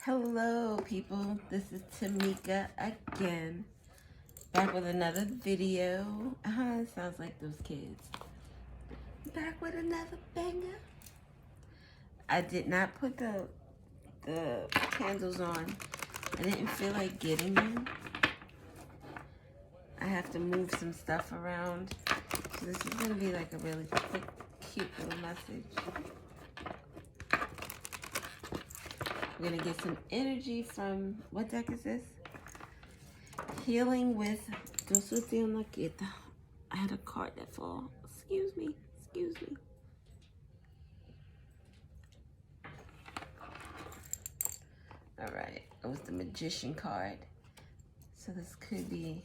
Hello people, this is Tamika again, back with another video. It sounds like those kids. Back with another banger. I did not put the candles on. I didn't feel like getting them. I have to move some stuff around. So this is going to be like a really quick, cute little message. We're going to get some energy from, what deck is this? Healing with I had a card that fall. Excuse me. Alright, it was the Magician card. So this could be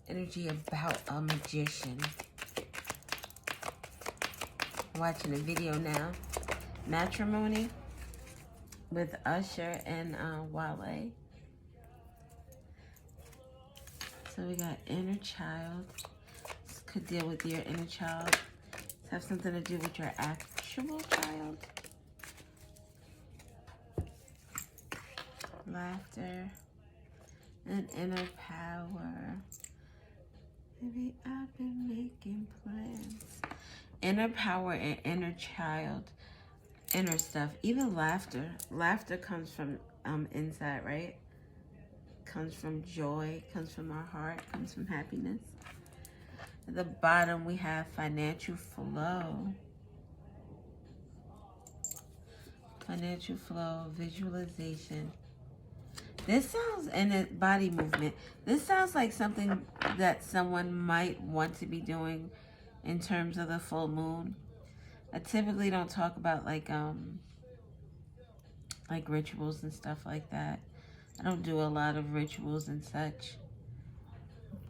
energy about a magician. I'm watching a video now. Matrimony with Usher and Wale. So we got inner child. This could deal with your inner child. This have something to do with your actual child. Laughter and inner power. Maybe I've been making plans. Inner power and inner child. Inner stuff. Even laughter. Laughter comes from inside, right? Comes from joy, comes from our heart, comes from happiness. At the bottom we have financial flow. Financial flow, visualization. This sounds, and body movement. This sounds like something that someone might want to be doing in terms of the full moon. I typically don't talk about like rituals and stuff like that. I don't do a lot of rituals and such.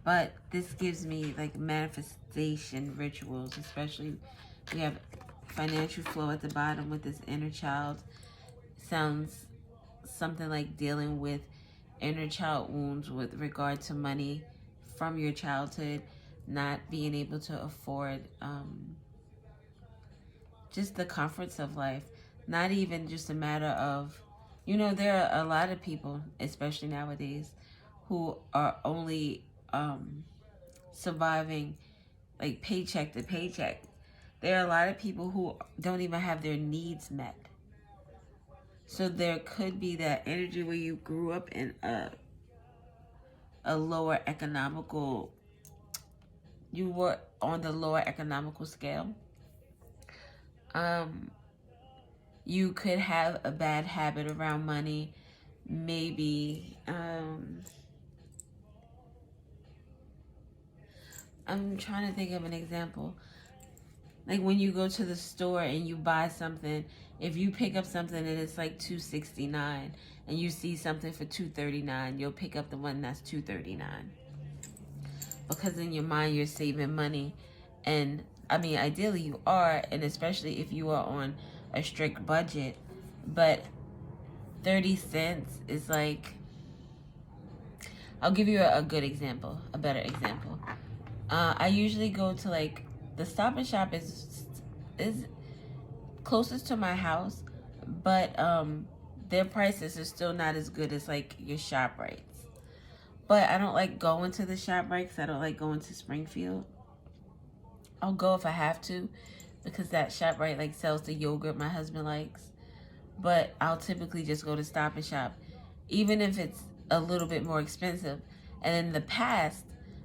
But this gives me like manifestation rituals, especially we have financial flow at the bottom with this inner child. Sounds something like dealing with inner child wounds with regard to money from your childhood, not being able to afford just the comforts of life. Not even just a matter of, there are a lot of people, especially nowadays, who are only surviving like paycheck to paycheck. There are a lot of people who don't even have their needs met. So there could be that energy where you grew up in a lower economical, you were on the lower economical scale. You could have a bad habit around money. Maybe, I'm trying to think of an example. Like when you go to the store and you buy something, if you pick up something and it's like $2.69 and you see something for $2.39, you'll pick up the one that's $2.39. Because in your mind you're saving money. And I mean, ideally you are, and especially if you are on a strict budget. But 30 cents is like, I'll give you a good example, a better example. I usually go to like, the Stop and Shop is closest to my house, but their prices are still not as good as like your ShopRites. But I don't like going to the ShopRites. I don't like going to Springfield. I'll go if I have to, because that ShopRite like sells the yogurt my husband likes. But I'll typically just go to Stop and Shop, even if it's a little bit more expensive. And in the past,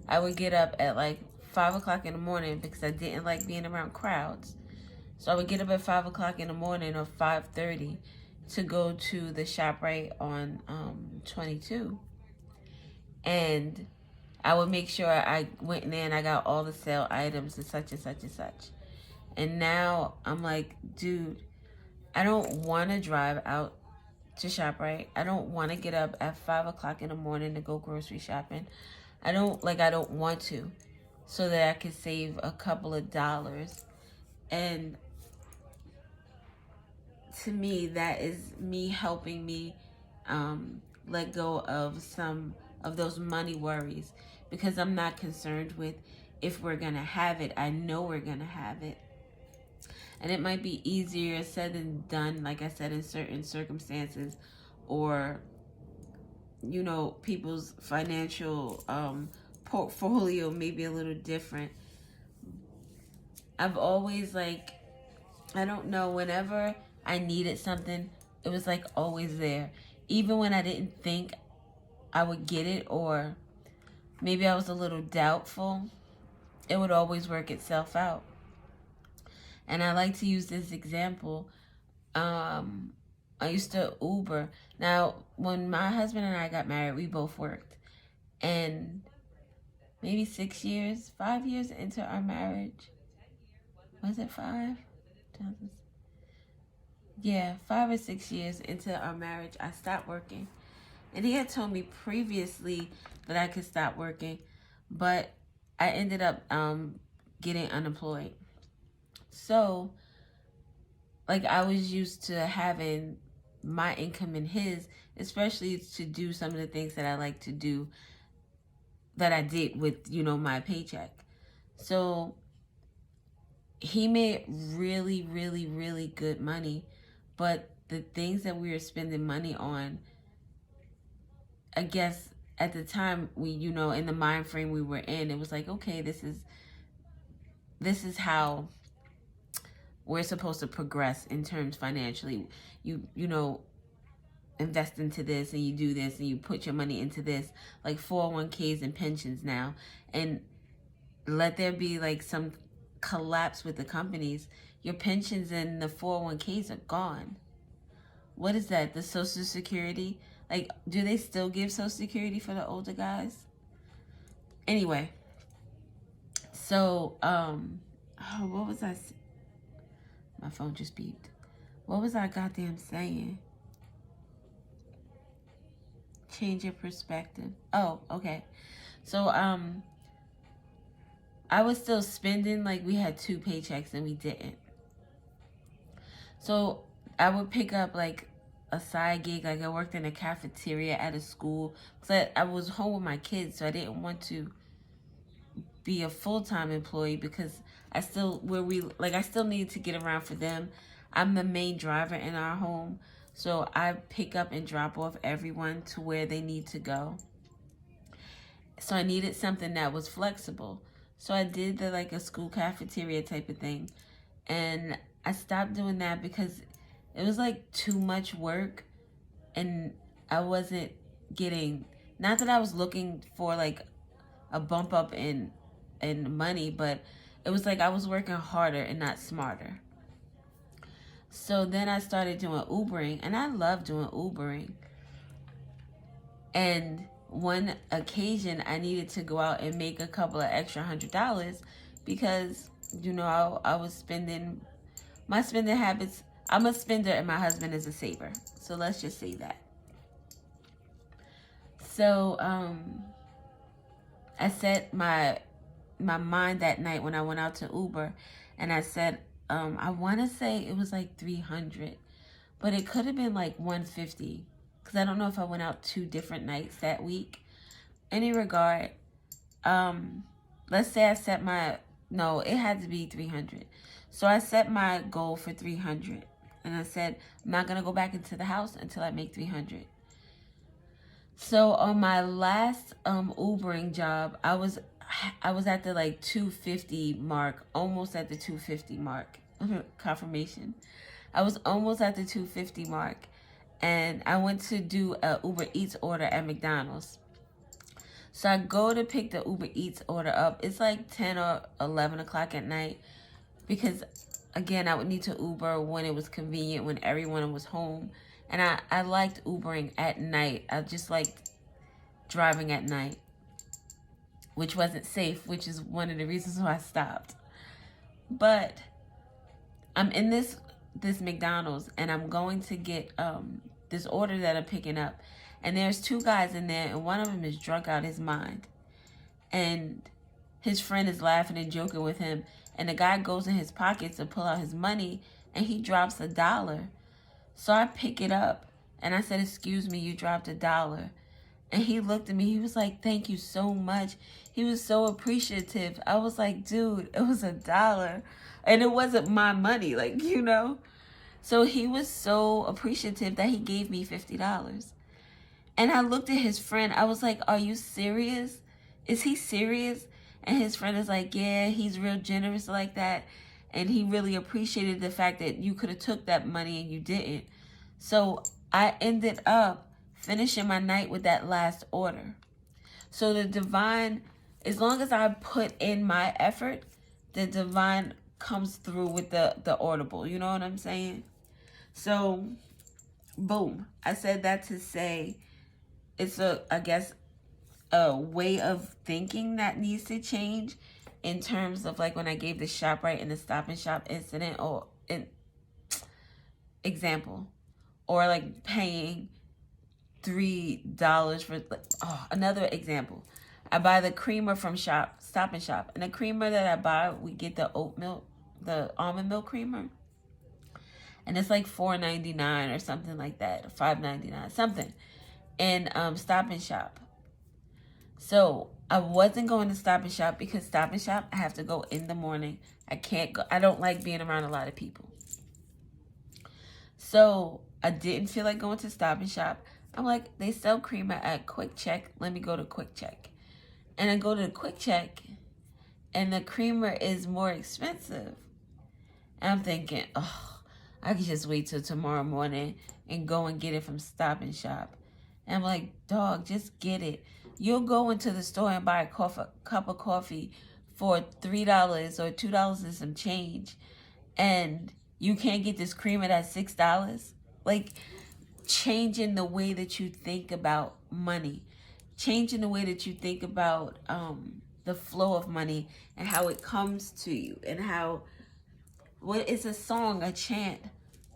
I would get up at like 5 o'clock in the morning because I didn't like being around crowds. So I would get up at 5 o'clock in the morning or 5:30 to go to the ShopRite on 22. And I would make sure I went in there and I got all the sale items and such and such and such. And now I'm like, dude, I don't want to drive out to ShopRite. I don't want to get up at 5 o'clock in the morning to go grocery shopping. I don't want to, so that I can save a couple of dollars. And to me, that is me helping me let go of some of those money worries, because I'm not concerned with if we're going to have it. I know we're going to have it. And it might be easier said than done, like I said, in certain circumstances, or, you know, people's financial portfolio may be a little different. I've always, like, I don't know, whenever I needed something, it was like always there. Even when I didn't think I would get it, or maybe I was a little doubtful, it would always work itself out. And I like to use this example. I used to Uber. Now, when my husband and I got married, we both worked. And maybe 6 years, 5 years into our marriage, was it 5? Yeah, 5 or 6 years into our marriage, I stopped working. And he had told me previously that I could stop working, but I ended up getting unemployed. So, like, I was used to having my income and his, especially to do some of the things that I like to do that I did with, you know, my paycheck. So he made really, really, really good money, but the things that we were spending money on, I guess at the time, we, you know, in the mind frame we were in, it was like, okay, this is how we're supposed to progress in terms financially. You know, invest into this and you do this and you put your money into this, like 401ks and pensions now, and let there be like some collapse with the companies, your pensions and the 401ks are gone. What is that? The Social Security? Like, do they still give Social Security for the older guys? Anyway, so what was I? My phone just beeped. What was I goddamn saying? Change your perspective. Oh, okay. So I was still spending, like we had 2 paychecks and we didn't. So I would pick up like a side gig, like I worked in a cafeteria at a school, because I was home with my kids, so I didn't want to be a full-time employee, because I still needed to get around for them. I'm the main driver in our home, so I pick up and drop off everyone to where they need to go. So I needed something that was flexible. So I did like a school cafeteria type of thing. And I stopped doing that because it was like too much work, and I wasn't getting, not that I was looking for like a bump up in money, but it was like I was working harder and not smarter. So then I started doing Ubering, and I love doing Ubering. And one occasion I needed to go out and make a couple of extra $100, because, you know, I was spending, my spending habits, I'm a spender and my husband is a saver. So let's just say that. So I set my mind that night when I went out to Uber, and I said, I want to say it was like 300, but it could have been like 150, because I don't know if I went out 2 different nights that week. Any regard, let's say I set no, it had to be 300. So I set my goal for 300, and I said, I'm not going to go back into the house until I make 300. So on my last Ubering job, I was at the like 250 mark, almost at the 250 mark. Confirmation. I was almost at the 250 mark, and I went to do a Uber Eats order at McDonald's. So I go to pick the Uber Eats order up. It's like 10 or 11 o'clock at night, because again, I would need to Uber when it was convenient, when everyone was home. And I liked Ubering at night. I just liked driving at night, which wasn't safe, which is one of the reasons why I stopped. But I'm in this McDonald's, and I'm going to get this order that I'm picking up. And there's 2 guys in there, and one of them is drunk out his mind. And his friend is laughing and joking with him. And the guy goes in his pocket to pull out his money, and he drops $1. So I pick it up, and I said, excuse me, you dropped $1. And he looked at me. He was like, thank you so much. He was so appreciative. I was like, dude, it was $1. And it wasn't my money, like, you know? So he was so appreciative that he gave me $50. And I looked at his friend. I was like, are you serious? Is he serious? And his friend is like, yeah, he's real generous like that. And he really appreciated the fact that you could have took that money and you didn't. So I ended up finishing my night with that last order. So the divine, as long as I put in my effort, the divine comes through with the audible. You know what I'm saying? So, boom. I said that to say it's I guess, a way of thinking that needs to change in terms of like when I gave the ShopRite and the Stop and Shop incident or an example, or like paying $3 for another example. I buy the creamer from Stop and Shop, and the creamer that I buy, we get the oat milk, the almond milk creamer, and it's like $4.99 or something like that, or $5.99, something, in Stop and Shop. So I wasn't going to Stop and Shop because Stop and Shop, I have to go in the morning. I can't go. I don't like being around a lot of people. So I didn't feel like going to Stop and Shop. I'm like, they sell creamer at Quick Check. Let me go to Quick Check. And I go to the Quick Check, and the creamer is more expensive. And I'm thinking, oh, I could just wait till tomorrow morning and go and get it from Stop and Shop. And I'm like, dog, just get it. You'll go into the store and buy a cup of coffee for $3 or $2 and some change, and you can't get this creamer at $6. Like, changing the way that you think about money, changing the way that you think about the flow of money and how it comes to you, and how, what is a song, a chant?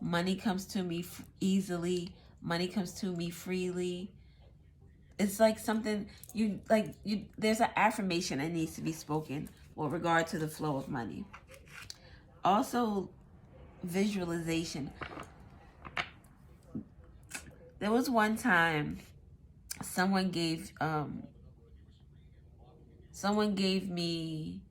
Money comes to me easily. Money comes to me freely. It's like something there's an affirmation that needs to be spoken with regard to the flow of money. Also, visualization. There was one time someone gave me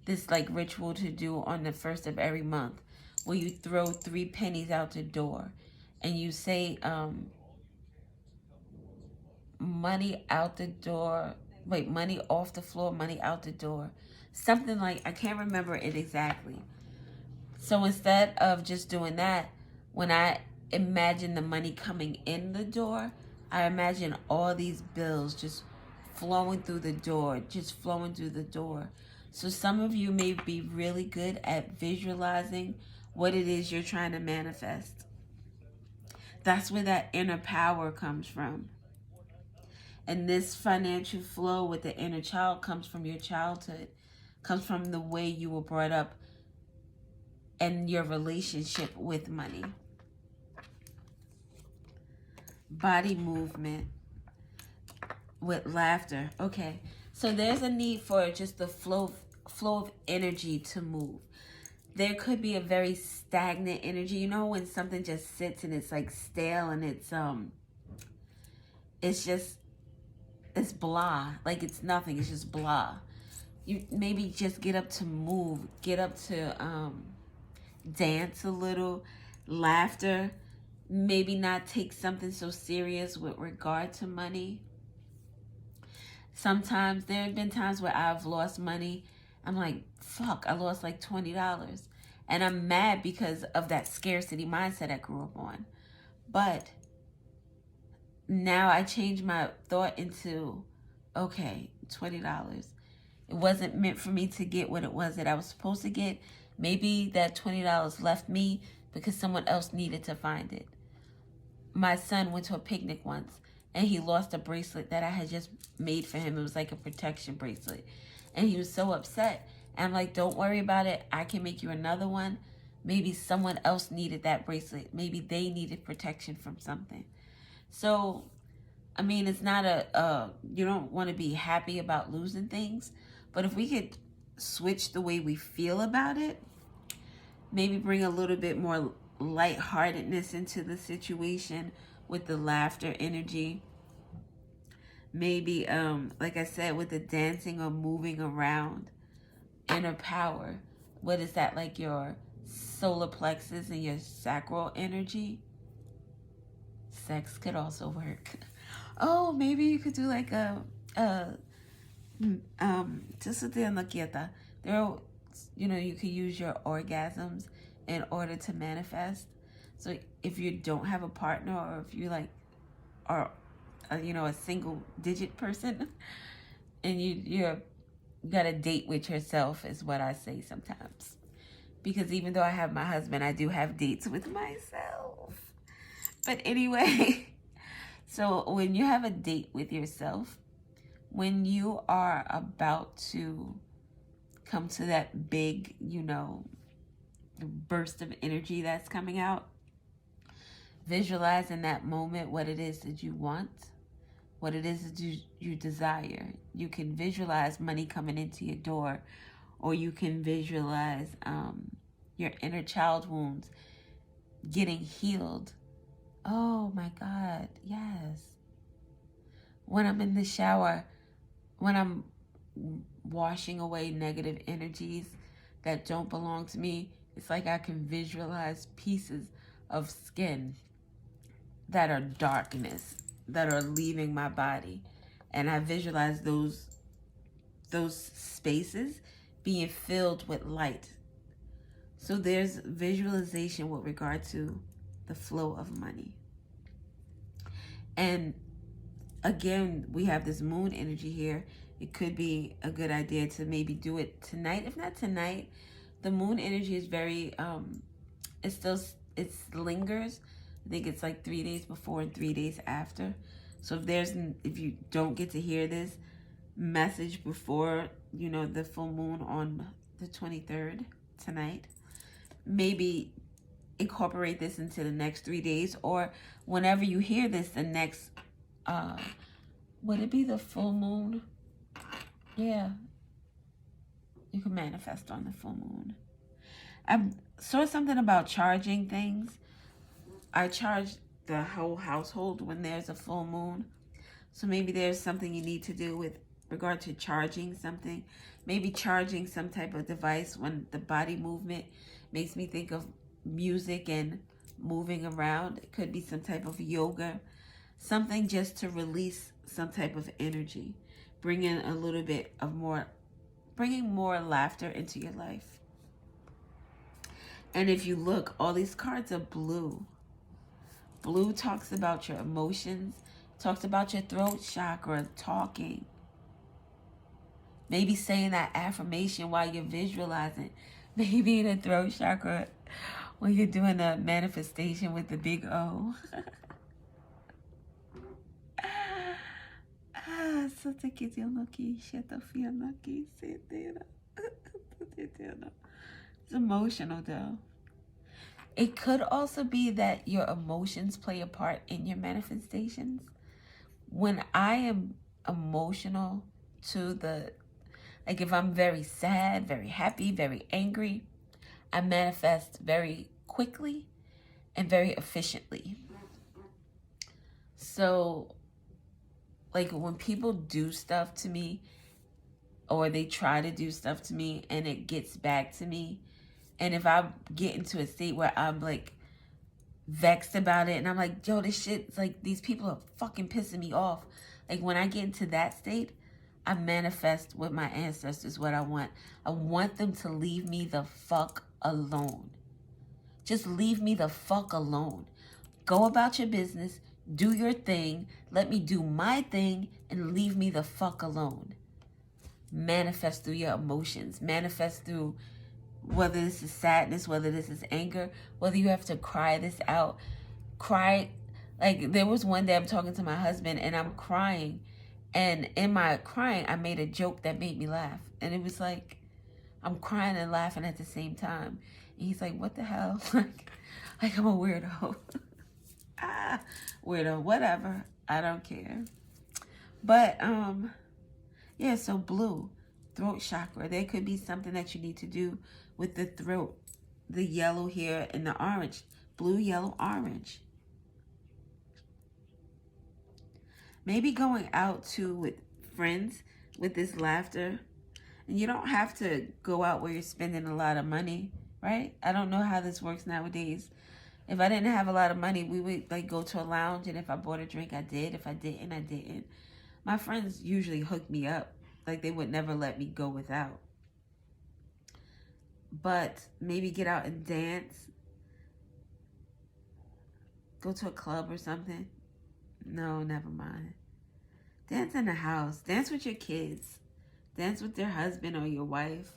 this like ritual to do on the first of every month, where you throw 3 pennies out the door and you say money out the door, money off the floor, money out the door, something like, I can't remember it exactly. So instead of just doing that, when I imagine the money coming in the door, I imagine all these bills just flowing through the door, just flowing through the door. So some of you may be really good at visualizing what it is you're trying to manifest. That's where that inner power comes from. And this financial flow with the inner child comes from your childhood, comes from the way you were brought up and your relationship with money. Body movement with laughter. Okay, so there's a need for just the flow of energy to move. There could be a very stagnant energy. You know when something just sits and it's like stale and it's blah, like it's nothing, it's just blah. You maybe just get up to move, get up to dance a little, laughter, maybe not take something so serious with regard to money. Sometimes there have been times where I've lost money. I'm like, fuck, I lost like $20. And I'm mad because of that scarcity mindset I grew up on. But now I changed my thought into, okay, $20. It wasn't meant for me to get what it was that I was supposed to get. Maybe that $20 left me because someone else needed to find it. My son went to a picnic once and he lost a bracelet that I had just made for him. It was like a protection bracelet. And he was so upset. And I'm like, don't worry about it. I can make you another one. Maybe someone else needed that bracelet. Maybe they needed protection from something. So, I mean, it's not you don't want to be happy about losing things. But if we could switch the way we feel about it, maybe bring a little bit more lightheartedness into the situation with the laughter energy. maybe, like I said, with the dancing or moving around, inner power. What is that, like your solar plexus and your sacral energy? Sex could also work. Oh, maybe you could do like just a quieta. There are, you could use your orgasms in order to manifest. So if you don't have a partner, or if you like are a single digit person, and you got a date with yourself, is what I say sometimes. Because even though I have my husband, I do have dates with myself. But anyway, so when you have a date with yourself, when you are about to come to that big, burst of energy that's coming out, visualize in that moment what it is that you want, what it is that you desire. You can visualize money coming into your door, or you can visualize your inner child wounds getting healed. Oh my God, yes. When I'm in the shower, when I'm washing away negative energies that don't belong to me, it's like I can visualize pieces of skin that are darkness, that are leaving my body. And I visualize those spaces being filled with light. So there's visualization with regard to the flow of money. And again, we have this moon energy here. It could be a good idea to maybe do it tonight. If not tonight, the moon energy is very, it lingers. I think it's like 3 days before and 3 days after. So if you don't get to hear this message before, the full moon on the 23rd tonight, maybe incorporate this into the next 3 days, or whenever you hear this, the next, would it be the full moon? Yeah. You can manifest on the full moon. I saw something about charging things. I charge the whole household when there's a full moon. So maybe there's something you need to do with regard to charging something. Maybe charging some type of device. When the body movement makes me think of music and moving around. It could be some type of yoga. Something just to release some type of energy. Bringing a little bit of bringing more laughter into your life. And if you look, all these cards are blue. Blue talks about your emotions, talks about your throat chakra, talking. Maybe saying that affirmation while you're visualizing. Maybe the throat chakra when you're doing a manifestation with the big O. It's emotional though. It could also be that your emotions play a part in your manifestations. When I am emotional like if I'm very sad, very happy, very angry, I manifest very quickly and very efficiently. So, like when people do stuff to me, or they try to do stuff to me and it gets back to me, and if I get into a state where I'm like vexed about it and I'm like, yo, this shit's like, these people are fucking pissing me off. Like when I get into that state, I manifest with my ancestors what I want. I want them to leave me the fuck alone. Just leave me the fuck alone. Go about your business, do your thing, let me do my thing, and leave me the fuck alone. Manifest through your emotions. Manifest through whether this is sadness, whether this is anger, whether you have to cry this out. Cry. Like there was one day I'm talking to my husband and I'm crying. And in my crying, I made a joke that made me laugh. And it was like, I'm crying and laughing at the same time. And he's like, what the hell? like I'm a weirdo. Weirdo, whatever. I don't care. But, yeah, so blue, throat chakra. There could be something that you need to do with the throat. The yellow here and the orange. Blue, yellow, orange. Maybe going out too with friends with this laughter. And you don't have to go out where you're spending a lot of money, right? I don't know how this works nowadays. If I didn't have a lot of money, we would like go to a lounge, and if I bought a drink, I did. If I didn't, I didn't. My friends usually hook me up. Like, they would never let me go without. But maybe get out and dance. Go to a club or something. No, never mind. Dance in the house. Dance with your kids. Dance with your husband or your wife.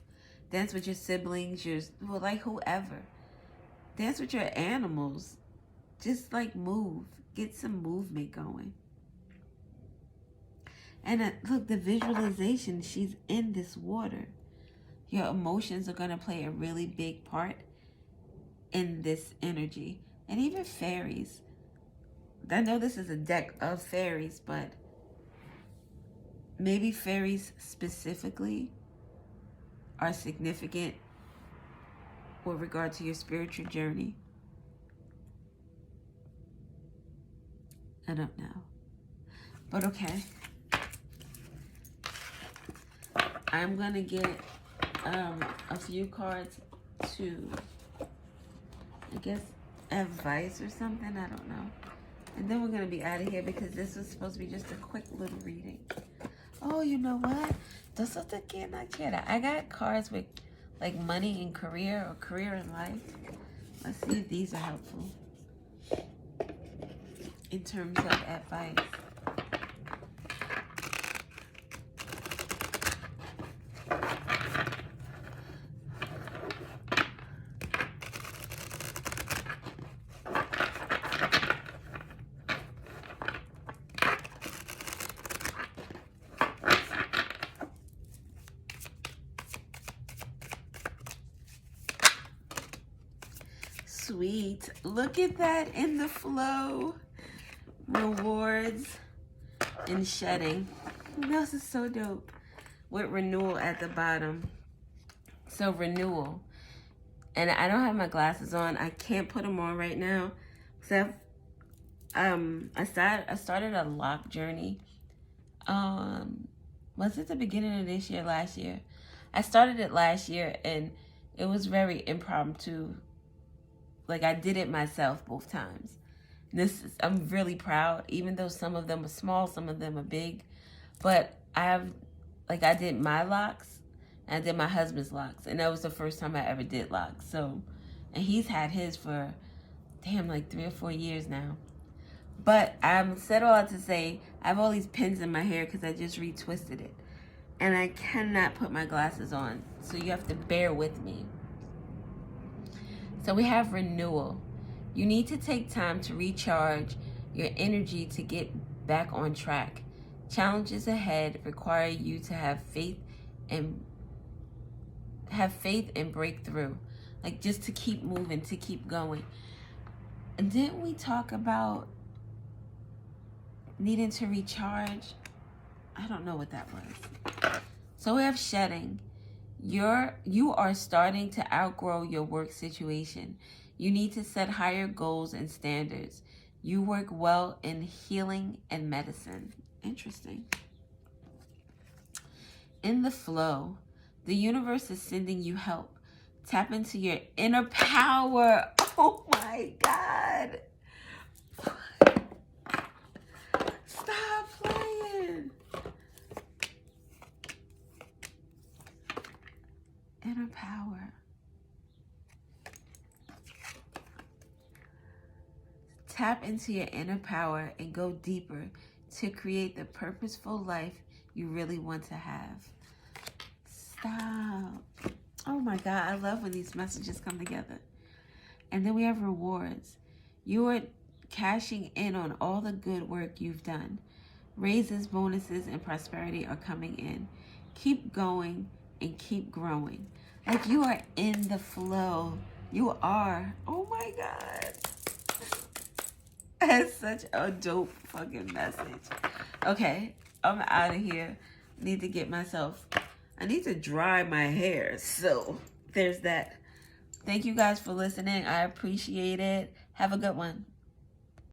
Dance with your siblings, well, like whoever. Dance with your animals. Just like move. Get some movement going. And look, the visualization, she's in this water. Your emotions are going to play a really big part in this energy. And even fairies. I know this is a deck of fairies, but maybe fairies specifically are significant with regard to your spiritual journey. I don't know. But okay. I'm going to get a few cards to, I guess, advice or something. I don't know. And then we're going to be out of here because this was supposed to be just a quick little reading. Oh, you know what? I got cards with like money in career or career in life. Let's see if these are helpful in terms of advice. Sweet. Look at that in the flow. Rewards and shedding. This is so dope. With renewal at the bottom. So renewal. And I don't have my glasses on. I can't put them on right now. So I started a lock journey. Was it the beginning of this year, last year? I started it last year, and it was very impromptu. Like, I did it myself both times. I'm really proud, even though some of them are small, some of them are big. But I did my locks, and I did my husband's locks. And that was the first time I ever did locks. So, and he's had his for, like 3 or 4 years now. But I'm said all that to say, I have all these pins in my hair because I just retwisted it. And I cannot put my glasses on. So you have to bear with me. So we have renewal. You need to take time to recharge your energy to get back on track. Challenges ahead require you to have faith and break through. Like, just to keep moving, to keep going. And didn't we talk about needing to recharge? I don't know what that was. So we have shedding. You are starting to outgrow your work situation. You need to set higher goals and standards. You work well in healing and medicine. Interesting. In the flow, the universe is sending you help. Tap into your inner power. Oh my God. Stop playing. Inner power. Tap into your inner power and go deeper to create the purposeful life you really want to have. Stop. Oh my God, I love when these messages come together. And then we have rewards. You are cashing in on all the good work you've done. Raises, bonuses, and prosperity are coming in. Keep going and keep growing. Like, you are in the flow. You are. Oh my God. That's such a dope fucking message. Okay, I'm out of here. I need to dry my hair. So there's that. Thank you guys for listening. I appreciate it. Have a good one.